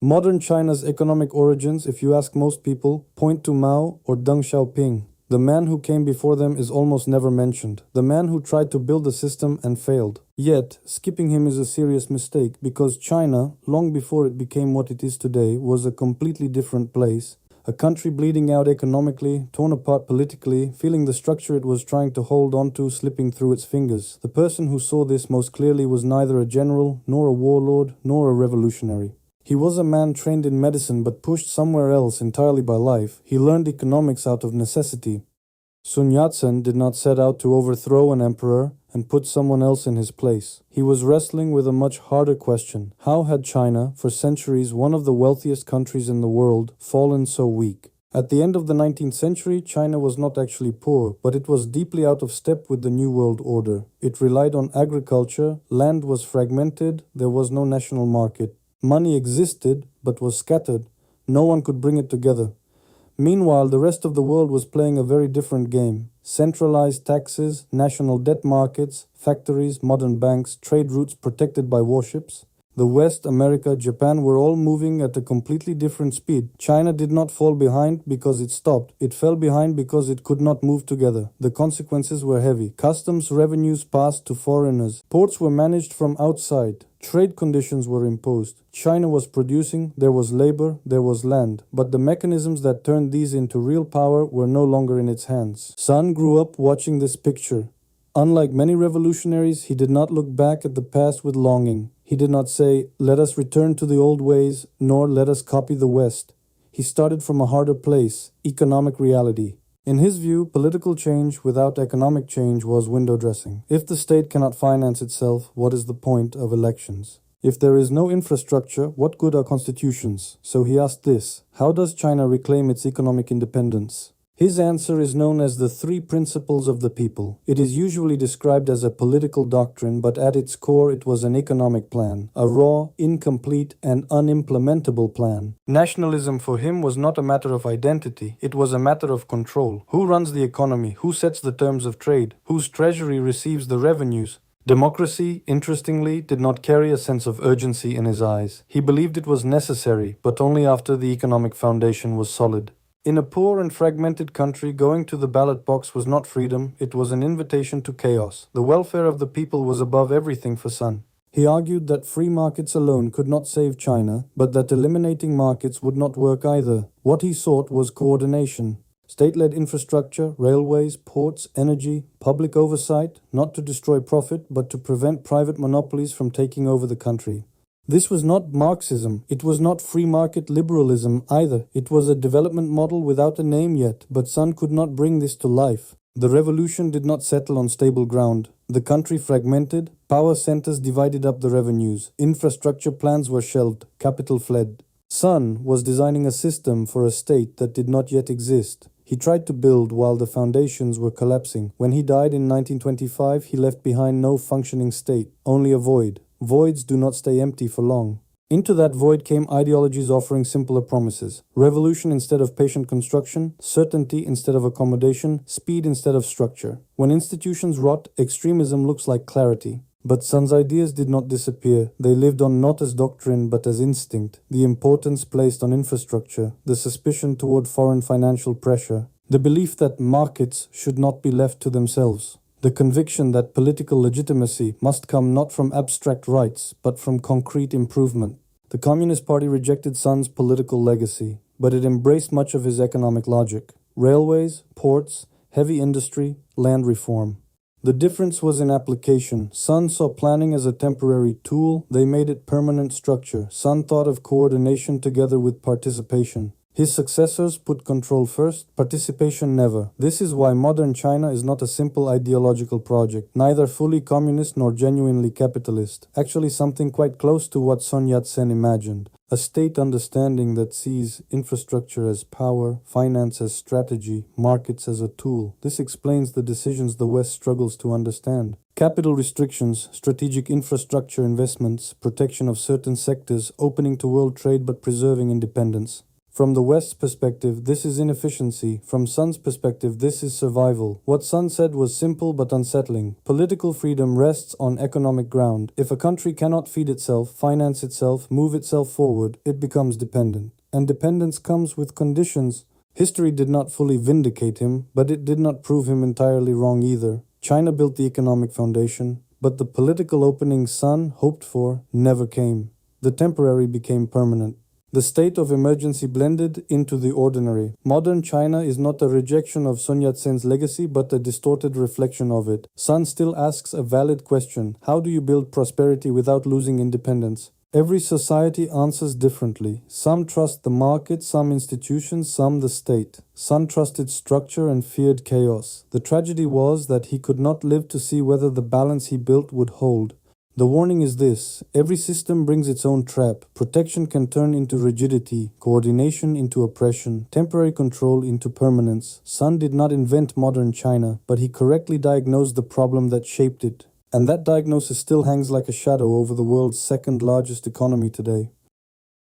Modern China's economic origins, if you ask most people, point to Mao or Deng Xiaoping. The man who came before them is almost never mentioned, the man who tried to build a system and failed. Yet, skipping him is a serious mistake because China, long before it became what it is today, was a completely different place. A country bleeding out economically, torn apart politically, feeling the structure it was trying to hold onto slipping through its fingers. The person who saw this most clearly was neither a general, nor a warlord, nor a revolutionary. He was a man trained in medicine but pushed somewhere else entirely by life. He learned economics out of necessity. Yat sen did not set out to overthrow an emperor and put someone else in his place. He was wrestling with a much harder question. How had China, for centuries one of the wealthiest countries in the world, fallen so weak? At the end of the 19th century, China was not actually poor, but it was deeply out of step with the New World Order. It relied on agriculture, land was fragmented, there was no national market. Money existed, but was scattered. No one could bring it together. Meanwhile, the rest of the world was playing a very different game. Centralized taxes, national debt markets, factories, modern banks, trade routes protected by warships. The West, America, Japan were all moving at a completely different speed. China did not fall behind because it stopped. It fell behind because it could not move together. The consequences were heavy. Customs revenues passed to foreigners. Ports were managed from outside. Trade conditions were imposed. China was producing, there was labor, there was land. But the mechanisms that turned these into real power were no longer in its hands. Sun grew up watching this picture. Unlike many revolutionaries, he did not look back at the past with longing. He did not say, "Let us return to the old ways," nor "Let us copy the West." He started from a harder place, economic reality. In his view, political change without economic change was window dressing. If the state cannot finance itself, what is the point of elections? If there is no infrastructure, what good are constitutions? So he asked this: how does China reclaim its economic independence? His answer is known as the three principles of the people. It is usually described as a political doctrine, but at its core it was an economic plan, a raw, incomplete, and unimplementable plan. Nationalism for him was not a matter of identity, it was a matter of control. Who runs the economy? Who sets the terms of trade? Whose treasury receives the revenues? Democracy, interestingly, did not carry a sense of urgency in his eyes. He believed it was necessary, but only after the economic foundation was solid. In a poor and fragmented country, going to the ballot box was not freedom, it was an invitation to chaos. The welfare of the people was above everything for Sun. He argued that free markets alone could not save China, but that eliminating markets would not work either. What he sought was coordination. State-led infrastructure, railways, ports, energy, public oversight, not to destroy profit, but to prevent private monopolies from taking over the country. This was not Marxism, it was not free market liberalism either. It was a development model without a name yet, but Sun could not bring this to life. The revolution did not settle on stable ground. The country fragmented, power centers divided up the revenues, infrastructure plans were shelved, capital fled. Sun was designing a system for a state that did not yet exist. He tried to build while the foundations were collapsing. When he died in 1925, he left behind no functioning state, only a void. Voids do not stay empty for long. Into that void came ideologies offering simpler promises. Revolution instead of patient construction, certainty instead of accommodation, speed instead of structure. When institutions rot, extremism looks like clarity. But Sun's ideas did not disappear. They lived on not as doctrine but as instinct. The importance placed on infrastructure, the suspicion toward foreign financial pressure, the belief that markets should not be left to themselves. The conviction that political legitimacy must come not from abstract rights, but from concrete improvement. The Communist Party rejected Sun's political legacy, but it embraced much of his economic logic. Railways, ports, heavy industry, land reform. The difference was in application. Sun saw planning as a temporary tool, they made it permanent structure. Sun thought of coordination together with participation. His successors put control first, participation never. This is why modern China is not a simple ideological project, neither fully communist nor genuinely capitalist. Actually something quite close to what Yat sen imagined. A state understanding that sees infrastructure as power, finance as strategy, markets as a tool. This explains the decisions the West struggles to understand. Capital restrictions, strategic infrastructure investments, protection of certain sectors, opening to world trade but preserving independence. From the West's perspective, this is inefficiency. From Sun's perspective, this is survival. What Sun said was simple but unsettling. Political freedom rests on economic ground. If a country cannot feed itself, finance itself, move itself forward, it becomes dependent. And dependence comes with conditions. History did not fully vindicate him, but it did not prove him entirely wrong either. China built the economic foundation, but the political opening Sun hoped for never came. The temporary became permanent. The state of emergency blended into the ordinary. Modern China is not a rejection of Sun Yat-sen's legacy, but a distorted reflection of it. Sun still asks a valid question: how do you build prosperity without losing independence? Every society answers differently. Some trust the market, some institutions, some the state. Sun trusted structure and feared chaos. The tragedy was that he could not live to see whether the balance he built would hold. The warning is this: every system brings its own trap. Protection can turn into rigidity, coordination into oppression, temporary control into permanence. Sun did not invent modern China, but he correctly diagnosed the problem that shaped it. And that diagnosis still hangs like a shadow over the world's second largest economy today.